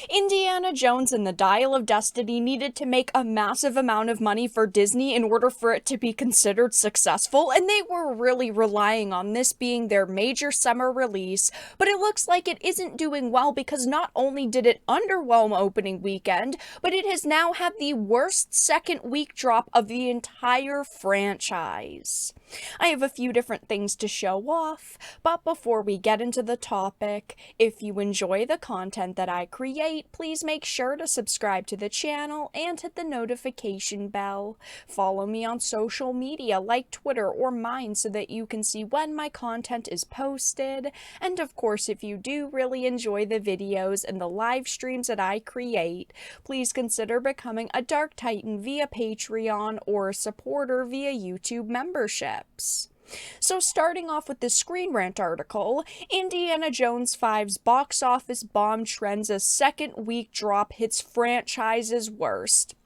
Indiana Jones and the Dial of Destiny needed to make a massive amount of money for Disney in order for it to be considered successful, and they were really relying on this being their major summer release, but it looks like it isn't doing well because not only did it underwhelm opening weekend, but it has now had the worst second week drop of the entire franchise. I have a few different things to show off, but before we get into the topic, if you enjoy the content that I create, please make sure to subscribe to the channel and hit the notification bell. Follow me on social media like Twitter or mine so that you can see when my content is posted. And of course, if you do really enjoy the videos and the live streams that I create, please consider becoming a Dark Titan via Patreon or a supporter via YouTube memberships. So starting off with this Screen Rant article, Indiana Jones 5's box office bomb trends as second week drop hits franchise's worst.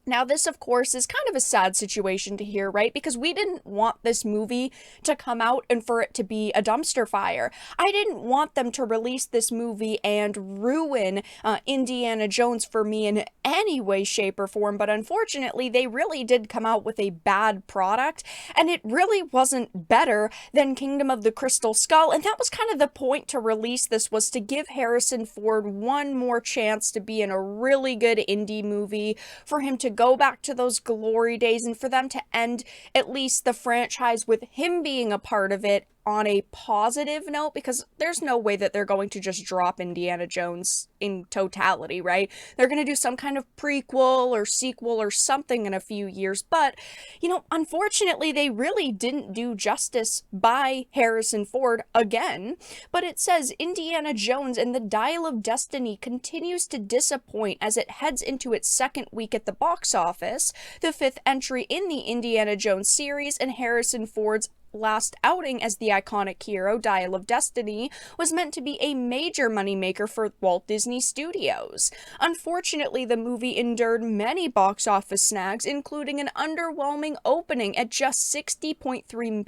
Now, this, of course, is kind of a sad situation to hear, right? Because we didn't want this movie to come out and for it to be a dumpster fire. I didn't want them to release this movie and ruin Indiana Jones for me in any way, shape, or form, but unfortunately, they really did come out with a bad product, and it really wasn't better than Kingdom of the Crystal Skull, and that was kind of the point to release this, was to give Harrison Ford one more chance to be in a really good indie movie, for him to go back to those glory days, and for them to end at least the franchise with him being a part of it on a positive note, because there's no way that they're going to just drop Indiana Jones in totality, right? They're going to do some kind of prequel or sequel or something in a few years, but, you know, unfortunately, they really didn't do justice by Harrison Ford again. But it says Indiana Jones and the Dial of Destiny continues to disappoint as it heads into its second week at the box office, the fifth entry in the Indiana Jones series, and Harrison Ford's last outing as the iconic hero, Dial of Destiny, was meant to be a major moneymaker for Walt Disney Studios. Unfortunately, the movie endured many box office snags, including an underwhelming opening at just $60.3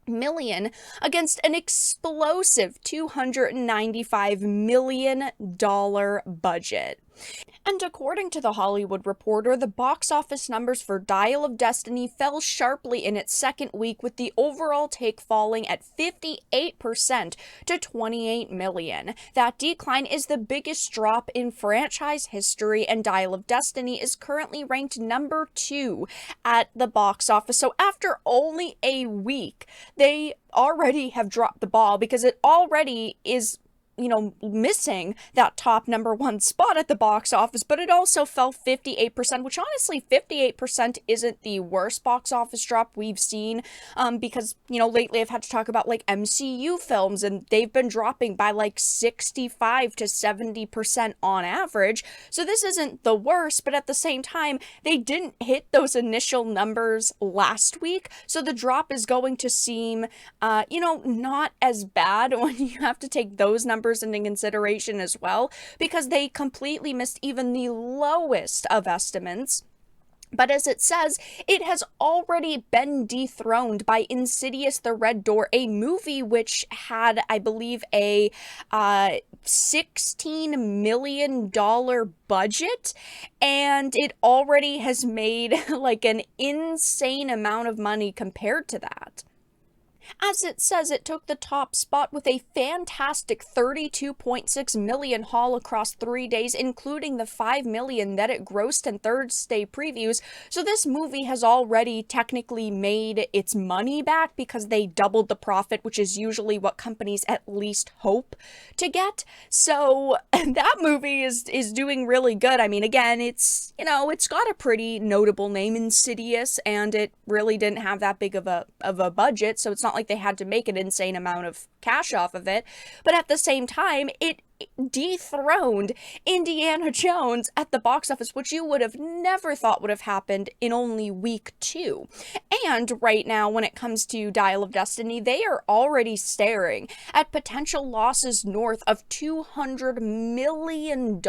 million against an explosive $295 million budget. And according to The Hollywood Reporter, the box office numbers for Dial of Destiny fell sharply in its second week, with the overall take falling at 58% to $28 million. That decline is the biggest drop in franchise history, and Dial of Destiny is currently ranked number 2 at the box office. So after only a week, they already have dropped the ball, because it already is, you know, missing that top number 1 spot at the box office, but it also fell 58%, which honestly, 58% isn't the worst box office drop we've seen, because, you know, lately I've had to talk about, like, MCU films, and they've been dropping by, like, 65 to 70% on average, so this isn't the worst, but at the same time, they didn't hit those initial numbers last week, so the drop is going to seem, you know, not as bad when you have to take those numbers into consideration as well, because they completely missed even the lowest of estimates. But as it says, it has already been dethroned by Insidious: The Red Door, a movie which had, I believe, a $16 million budget, and it already has made like an insane amount of money compared to that. As it says, it took the top spot with a fantastic $32.6 million haul across 3 days, including the $5 million that it grossed in Thursday previews. So this movie has already technically made its money back, because they doubled the profit, which is usually what companies at least hope to get. So that movie is doing really good. I mean, again, it's, you know, it's got a pretty notable name, Insidious, and it really didn't have that big of a budget, so it's not like they had to make an insane amount of cash off of it, but at the same time, it dethroned Indiana Jones at the box office, which you would have never thought would have happened in only week 2. And right now, when it comes to Dial of Destiny, they are already staring at potential losses north of $200 million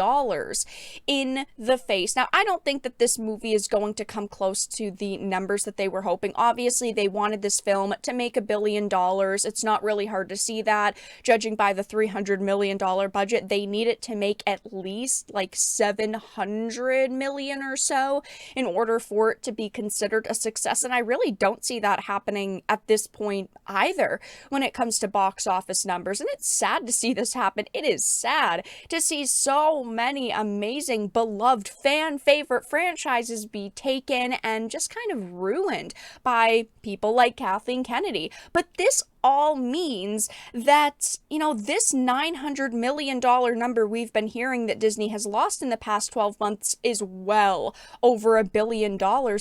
in the face. Now, I don't think that this movie is going to come close to the numbers that they were hoping. Obviously, they wanted this film to make $1 billion. It's not really hard to see that, judging by the $300 million budget, they need it to make at least like 700 million or so in order for it to be considered a success. And I really don't see that happening at this point either when it comes to box office numbers. And it's sad to see this happen. It is sad to see so many amazing, beloved, fan favorite franchises be taken and just kind of ruined by people like Kathleen Kennedy. But this all means that, this $900 million number we've been hearing that Disney has lost in the past 12 months is well over $1 billion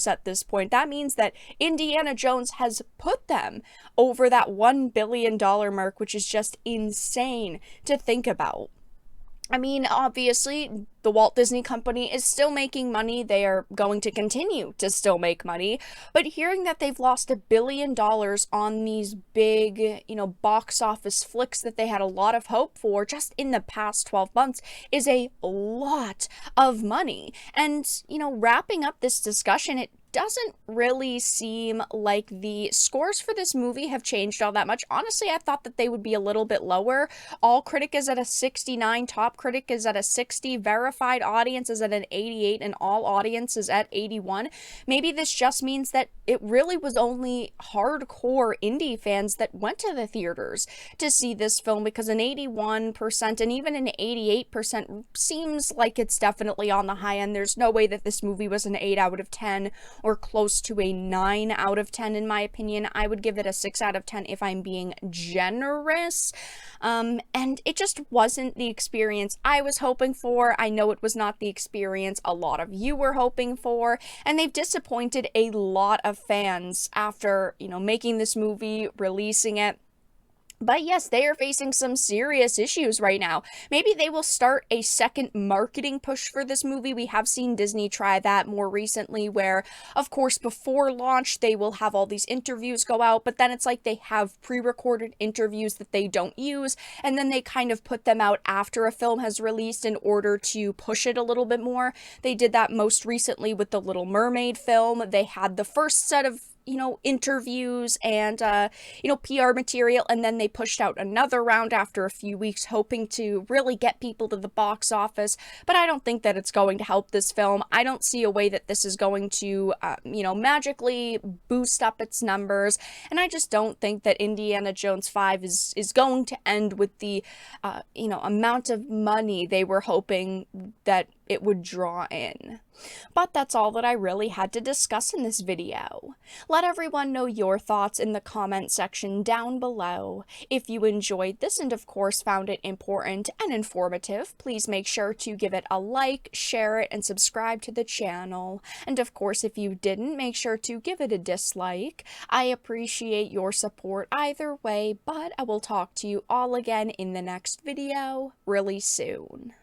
at this point. That means that Indiana Jones has put them over that $1 billion mark, which is just insane to think about. I mean, obviously, the Walt Disney Company is still making money. They are going to continue to still make money. But hearing that they've lost $1 billion on these big, box office flicks that they had a lot of hope for just in the past 12 months is a lot of money. And, wrapping up this discussion, it doesn't really seem like the scores for this movie have changed all that much. Honestly, I thought that they would be a little bit lower. All Critic is at a 69, Top Critic is at a 60, Verified Audience is at an 88, and All Audience is at 81. Maybe this just means that it really was only hardcore indie fans that went to the theaters to see this film, because an 81% and even an 88% seems like it's definitely on the high end. There's no way that this movie was an 8 out of 10 or close to a 9 out of 10 in my opinion. I would give it a 6 out of 10 if I'm being generous. And it just wasn't the experience I was hoping for. I know it was not the experience a lot of you were hoping for, and they've disappointed a lot of fans after, making this movie, releasing it. But yes, they are facing some serious issues right now. Maybe they will start a second marketing push for this movie. We have seen Disney try that more recently, where, of course, before launch, they will have all these interviews go out, but then it's like they have pre-recorded interviews that they don't use, and then they kind of put them out after a film has released in order to push it a little bit more. They did that most recently with the Little Mermaid film. They had the first set of interviews and, PR material, and then they pushed out another round after a few weeks, hoping to really get people to the box office. But I don't think that it's going to help this film. I don't see a way that this is going to, magically boost up its numbers. And I just don't think that Indiana Jones 5 is going to end with the, amount of money they were hoping that it would draw in. But that's all that I really had to discuss in this video. Let everyone know your thoughts in the comment section down below. If you enjoyed this and of course found it important and informative, please make sure to give it a like, share it, and subscribe to the channel. And of course, if you didn't, make sure to give it a dislike. I appreciate your support either way, but I will talk to you all again in the next video really soon.